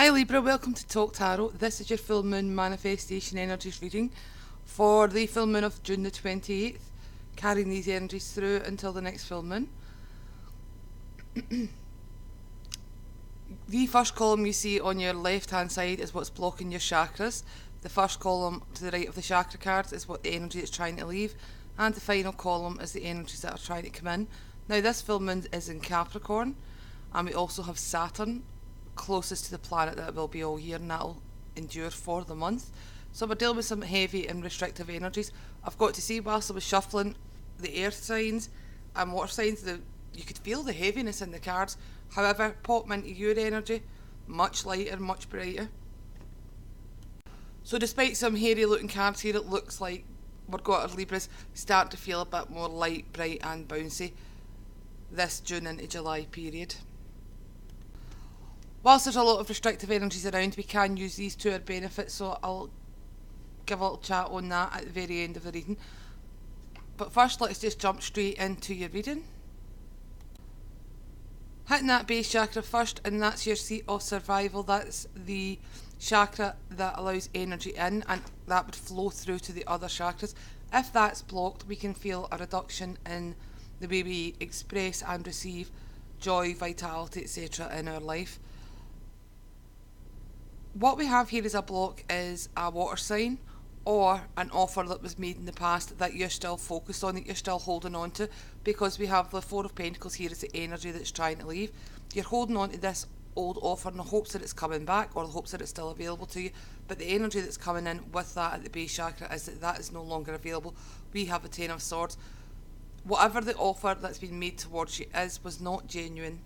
Hi Libra, welcome to Talk Tarot. This is your full moon manifestation energies reading for the full moon of June the 28th, carrying these energies through until the next full moon. The first column you see on your left hand side is what's blocking your chakras. The first column to the right of the chakra cards is what the energy is trying to leave, and the final column is the energies that are trying to come in. Now this full moon is in Capricorn, and we also have Saturn closest to the planet that will be all year, and that'll endure for the month. So we're dealing with some heavy and restrictive energies. I've got to say, whilst I was shuffling the earth signs and water signs, you could feel the heaviness in the cards. However, pop into your energy, much lighter, much brighter. So despite some hairy looking cards here, it looks like we're got our Libras start to feel a bit more light, bright and bouncy this June into July period. Whilst there's a lot of restrictive energies around, we can use these to our benefit, so I'll give a little chat on that at the very end of the reading. But first, let's just jump straight into your reading. Hitting that base chakra first, and that's your seat of survival. That's the chakra that allows energy in, and that would flow through to the other chakras. If that's blocked, we can feel a reduction in the way we express and receive joy, vitality, etc. in our life. What we have here as a block is a water sign or an offer that was made in the past that you're still focused on, that you're still holding on to, because we have the Four of Pentacles here as the energy that's trying to leave. You're holding on to this old offer in the hopes that it's coming back, or the hopes that it's still available to you, but the energy that's coming in with that at the base chakra is that is no longer available. We have the Ten of Swords. Whatever the offer that's been made towards you was not genuine.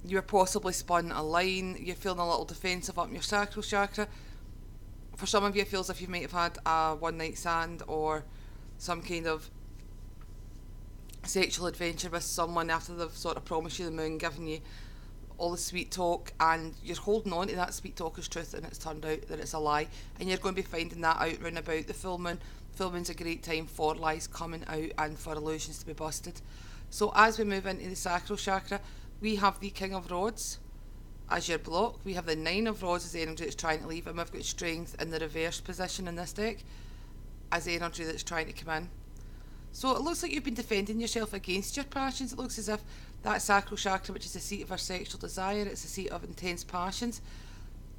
You were possibly spun a line, you're feeling a little defensive up in your sacral chakra. For some of you, it feels as if you might have had a one night stand or some kind of sexual adventure with someone after they've sort of promised you the moon, giving you all the sweet talk, and you're holding on to that sweet talk as truth, and it's turned out that it's a lie, and you're going to be finding that out round about the full moon. Full moon's a great time for lies coming out and for illusions to be busted. So as we move into the sacral chakra, we have the King of Rods as your block. We have the Nine of Rods as the energy that's trying to leave, and we've got Strength in the reverse position in this deck as the energy that's trying to come in. So it looks like you've been defending yourself against your passions. It looks as if that sacral chakra, which is the seat of our sexual desire, it's the seat of intense passions,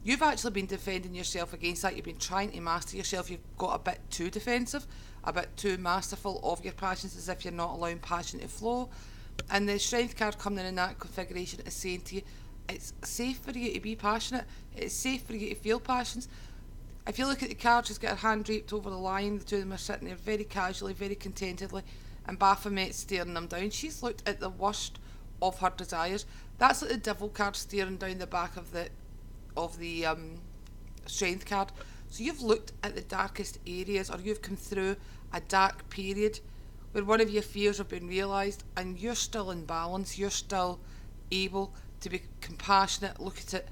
you've actually been defending yourself against that. You've been trying to master yourself. You've got a bit too defensive, a bit too masterful of your passions, as if you're not allowing passion to flow. And the Strength card coming in that configuration is saying to you, it's safe for you to be passionate. It's safe for you to feel passions. If you look at the card, she's got her hand draped over the line. The two of them are sitting there very casually, very contentedly, and Baphomet's staring them down. She's looked at the worst of her desires. That's like the Devil card staring down the back of the Strength card. So you've looked at the darkest areas, or you've come through a dark period where one of your fears have been realised, and you're still in balance. You're still able to be compassionate, look at it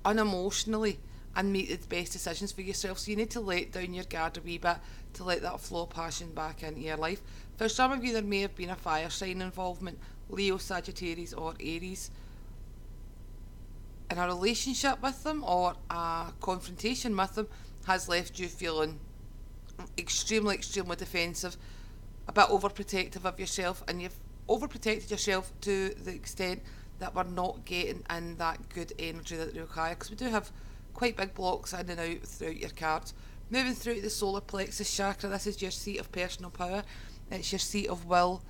unemotionally, and make the best decisions for yourself. So you need to let down your guard a wee bit to let that flow of passion back into your life. For some of you, there may have been a fire sign involvement, Leo, Sagittarius or Aries, and a relationship with them or a confrontation with them has left you feeling extremely defensive, a bit overprotective of yourself, and you've overprotected yourself to the extent that we're not getting in that good energy that we require, because we do have quite big blocks in and out throughout your cards. Moving through to the solar plexus chakra, this is your seat of personal power, it's your seat of will,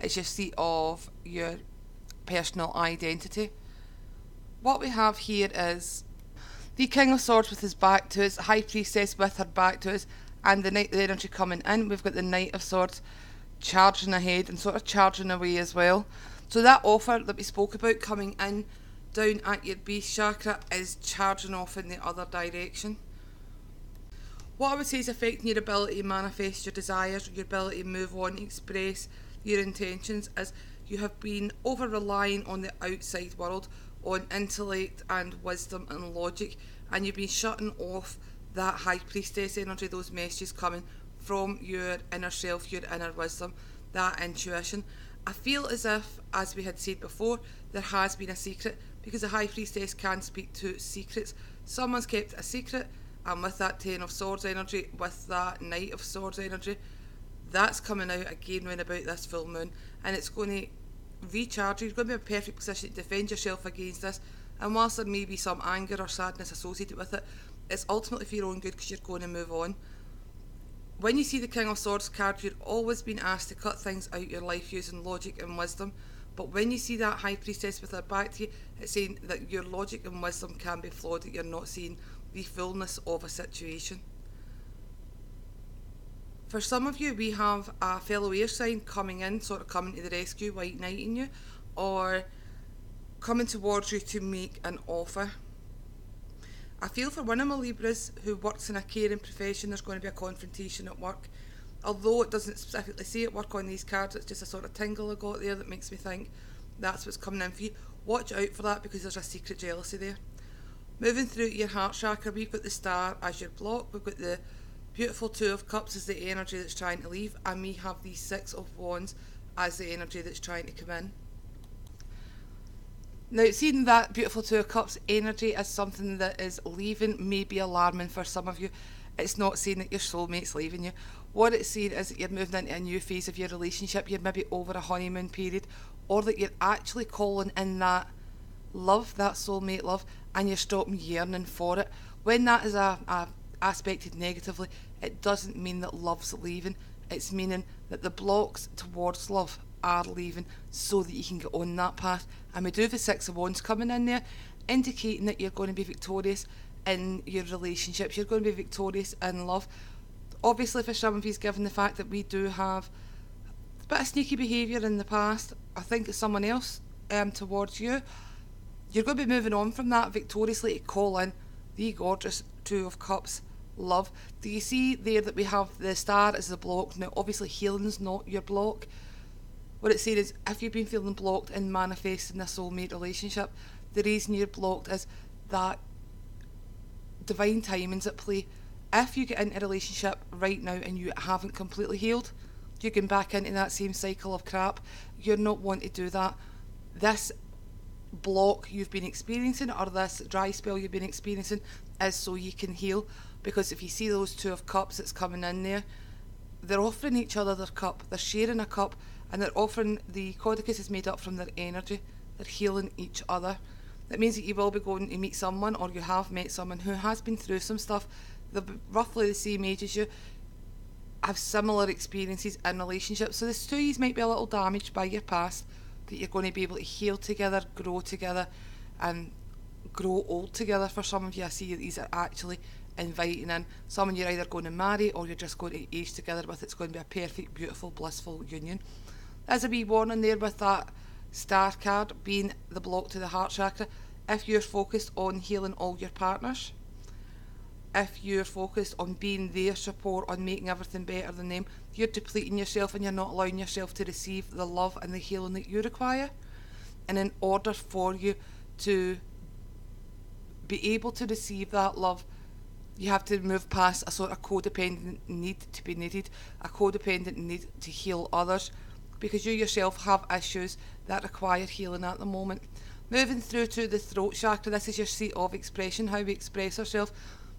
it's your seat of your personal identity. What we have here is the King of Swords with his back to us, High Priestess with her back to us, and the energy coming in. We've got the Knight of Swords charging ahead and sort of charging away as well. So that offer that we spoke about coming in down at your base chakra is charging off in the other direction. What I would say is affecting your ability to manifest your desires, your ability to move on, express your intentions, as you have been over relying on the outside world, on intellect and wisdom and logic, and you've been shutting off that High Priestess energy, those messages coming from your inner self, your inner wisdom, that intuition. I feel as if, as we had said before, there has been a secret, because the High Priestess can speak to secrets. Someone's kept a secret, and with that Ten of Swords energy, with that Knight of Swords energy, that's coming out again round about this full moon, and it's going to recharge you. You're going to be in a perfect position to defend yourself against this, and whilst there may be some anger or sadness associated with it, it's ultimately for your own good, because you're going to move on. When you see the King of Swords card, you're always being asked to cut things out your life using logic and wisdom. But when you see that High Priestess with her back to you, it's saying that your logic and wisdom can be flawed, that you're not seeing the fullness of a situation. For some of you, we have a fellow air sign coming in, sort of coming to the rescue, white knighting you, or coming towards you to make an offer. I feel for one of my Libras who works in a caring profession, there's going to be a confrontation at work. Although it doesn't specifically say at work on these cards, it's just a sort of tingle I got there that makes me think that's what's coming in for you. Watch out for that, because there's a secret jealousy there. Moving through to your heart chakra, we've got the Star as your block, we've got the beautiful Two of Cups as the energy that's trying to leave, and we have the Six of Wands as the energy that's trying to come in. Now, seeing that beautiful Two of Cups energy as something that is leaving may be alarming for some of you. It's not saying that your soulmate's leaving you. What it's saying is that you're moving into a new phase of your relationship. You're maybe over a honeymoon period, or that you're actually calling in that love, that soulmate love, and you're stopping yearning for it. When that is aspected negatively, it doesn't mean that love's leaving. It's meaning that the blocks towards love are leaving, so that you can get on that path. And we do have the Six of Wands coming in there, indicating that you're going to be victorious in your relationships. You're going to be victorious in love. Obviously, for some of you, given the fact that we do have a bit of sneaky behaviour in the past, I think it's someone else towards you, you're going to be moving on from that victoriously to call in the gorgeous Two of Cups love. Do you see there that we have the Star as the block? Now, obviously, healing's not your block. What it's saying is, if you've been feeling blocked in manifesting a soulmate relationship, the reason you're blocked is that divine timing's at play. If you get into a relationship right now and you haven't completely healed, you're going back into that same cycle of crap. You're not wanting to do that. This block you've been experiencing, or this dry spell you've been experiencing, is so you can heal. Because if you see those Two of Cups that's coming in there, they're offering each other their cup. They're sharing a cup, and they're offering, the caudicus is made up from their energy. They're healing each other. That means that you will be going to meet someone, or you have met someone who has been through some stuff. They're roughly the same age as you, have similar experiences in relationships. So this 2 years might be a little damaged by your past, that you're going to be able to heal together, and grow old together. For some of you, I see these are actually inviting in someone you're either going to marry or you're just going to age together with. It's going to be a perfect, beautiful, blissful union. There's a wee warning there with that Star card being the block to the heart chakra. If you're focused on healing all your partners, if you're focused on being their support, on making everything better than them, you're depleting yourself and you're not allowing yourself to receive the love and the healing that you require. And in order for you to be able to receive that love, you have to move past a sort of codependent need to be needed, a codependent need to heal others, because you yourself have issues that require healing at the moment. Moving through to the throat chakra, this is your seat of expression, how we express ourselves.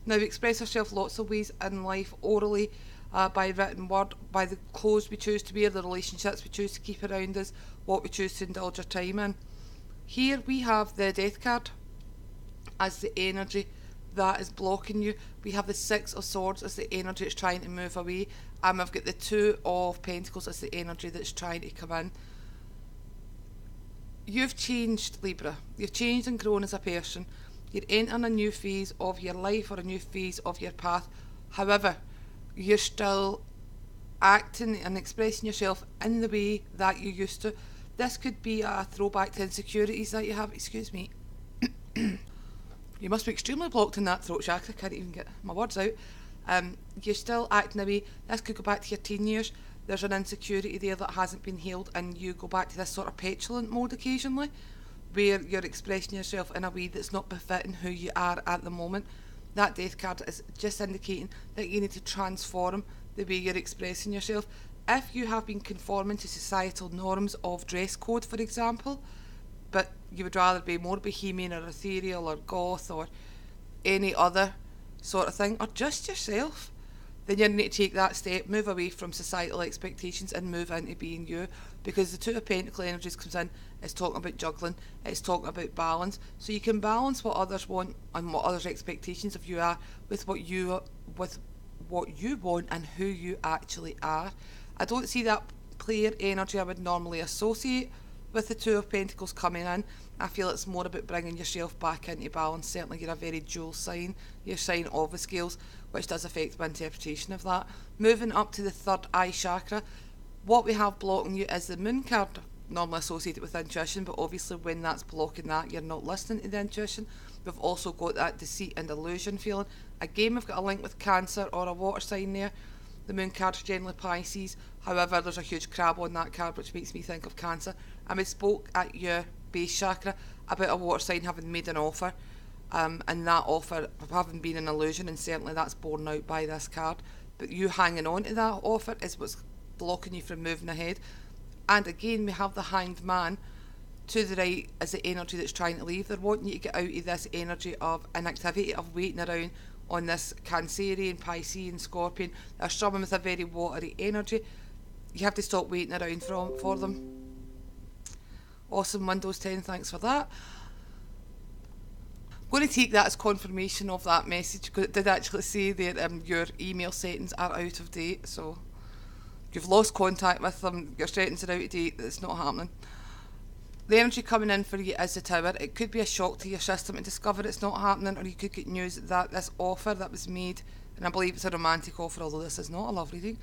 Now, we express ourselves lots of ways in life, orally, by written word, by the clothes we choose to wear, the relationships we choose to keep around us, what we choose to indulge our time in. Here we have the Death card as the energy that is blocking you. We have the Six of Swords as the energy that's trying to move away, and we've got the Two of Pentacles as the energy that's trying to come in. You've changed, Libra. You've changed and grown as a person. You're entering a new phase of your life, or a new phase of your path. However, you're still acting and expressing yourself in the way that you used to. This could be a throwback to insecurities that you have. Excuse me. You must be extremely blocked in that throat chakra. Can't even get my words out. You're still acting away. This could go back to your teen years. There's an insecurity there that hasn't been healed, and you go back to this sort of petulant mode occasionally, where you're expressing yourself in a way that's not befitting who you are at the moment. That Death card is just indicating that you need to transform the way you're expressing yourself. If you have been conforming to societal norms of dress code, for example, but you would rather be more bohemian or ethereal or goth or any other sort of thing, or just yourself, then you need to take that step, move away from societal expectations and move into being you. Because the Two of Pentacles energies comes in, it's talking about juggling, it's talking about balance. So you can balance what others want and what others' expectations of you are with what you want and who you actually are. I don't see that player energy I would normally associate with the Two of Pentacles coming in. I feel it's more about bringing yourself back into balance. Certainly you're a very dual sign, your sign of the scales, which does affect my interpretation of that. Moving up to the third eye chakra, what we have blocking you is the moon card, normally associated with intuition, but obviously when that's blocking that, you're not listening to the intuition. We've also got that deceit and illusion feeling. Again, we've got a link with Cancer or a water sign there. The moon card is generally Pisces. However, there's a huge crab on that card, which makes me think of Cancer. And we spoke at your base chakra about a water sign having made an offer, and that offer having been an illusion, and certainly that's borne out by this card. But you hanging on to that offer is what's blocking you from moving ahead. And again, we have the Hanged Man to the right as the energy that's trying to leave. They're wanting you to get out of this energy of inactivity, of waiting around on this Cancerian, Piscean, Scorpion. They're struggling with a very watery energy. You have to stop waiting around for them. Awesome, Windows 10, thanks for that. I'm going to take that as confirmation of that message, because it did actually say that your email settings are out of date, so you've lost contact with them, your settings are out of date, it's not happening. The energy coming in for you is the Tower. It could be a shock to your system to discover it's not happening, or you could get news that this offer that was made, and I believe it's a romantic offer, although this is not a love reading,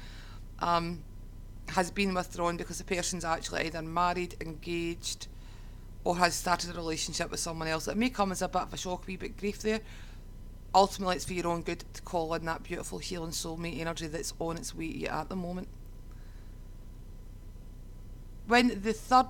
has been withdrawn because the person's actually either married, engaged, or has started a relationship with someone else. It may come as a bit of a shock, a wee bit grief there. Ultimately, it's for your own good to call in that beautiful healing soulmate energy that's on its way to you at the moment. When the third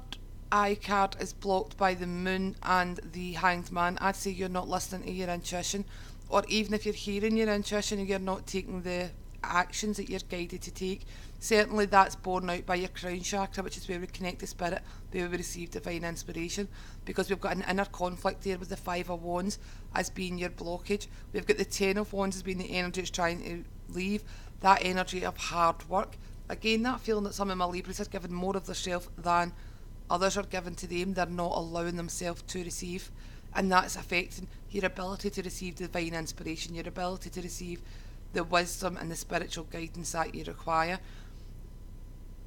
eye card is blocked by the moon and the Hanged Man, I'd say you're not listening to your intuition, or even if you're hearing your intuition and you're not taking the actions that you're guided to take. Certainly that's borne out by your crown chakra, which is where we connect to spirit, where we receive divine inspiration, because we've got an inner conflict there with the Five of Wands as being your blockage. We've got the Ten of Wands as being the energy that's trying to leave, that energy of hard work. Again, that feeling that some of my Libras are given more of themselves than others are given to them. They're not allowing themselves to receive, and that's affecting your ability to receive divine inspiration, your ability to receive the wisdom and the spiritual guidance that you require.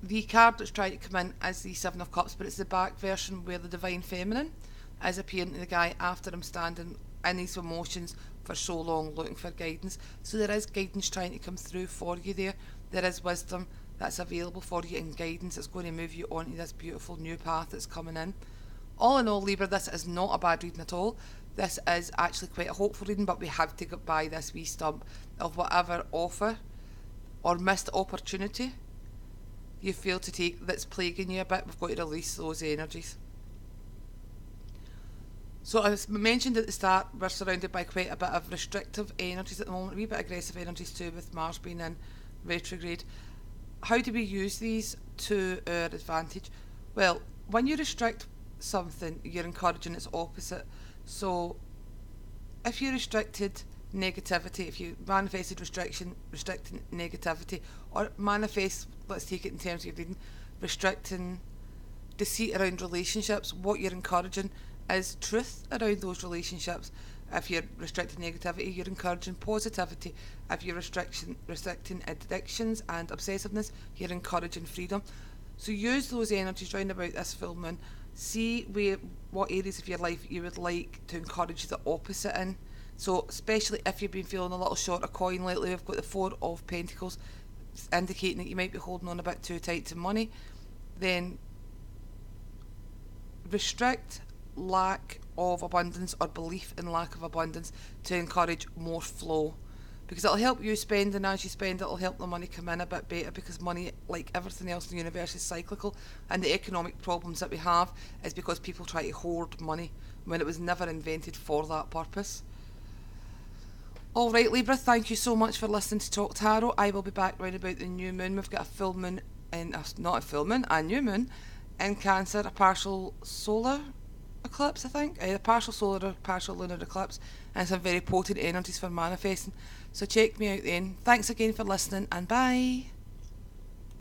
The card that's trying to come in is the Seven of Cups, but it's the back version where the Divine Feminine is appearing to the guy after him standing in his emotions for so long looking for guidance. So there is guidance trying to come through for you there. There is wisdom that's available for you and guidance that's going to move you onto this beautiful new path that's coming in. All in all, Libra, this is not a bad reading at all. This is actually quite a hopeful reading, but we have to get by this wee stump of whatever offer or missed opportunity you feel to take that's plaguing you a bit. We've got to release those energies. So as mentioned at the start, we're surrounded by quite a bit of restrictive energies at the moment, a wee bit aggressive energies too, with Mars being in retrograde. How do we use these to our advantage? Well, when you restrict something, you're encouraging its opposite. So if you restricted negativity, if you manifested restricting negativity, or manifest, let's take it in terms of reading, restricting deceit around relationships, what you're encouraging is truth around those relationships. If you're restricting negativity, you're encouraging positivity. If you're restricting addictions and obsessiveness, you're encouraging freedom. So use those energies round about this full moon. See what areas of your life you would like to encourage the opposite in. So especially if you've been feeling a little short of coin lately, we've got the Four of Pentacles indicating that you might be holding on a bit too tight to money. Then restrict lack of abundance or belief in lack of abundance to encourage more flow, because it'll help you spend, and as you spend it'll help the money come in a bit better, because money, like everything else in the universe, is cyclical, and the economic problems that we have is because people try to hoard money when it was never invented for that purpose. Alright Libra, thank you so much for listening to Talk Tarot. I will be back round about the new moon. We've got a full moon in not a full moon, a new moon in Cancer, a partial solar eclipse, I think, either partial solar or partial lunar eclipse, and some very potent energies for manifesting. So check me out then. Thanks again for listening, and bye.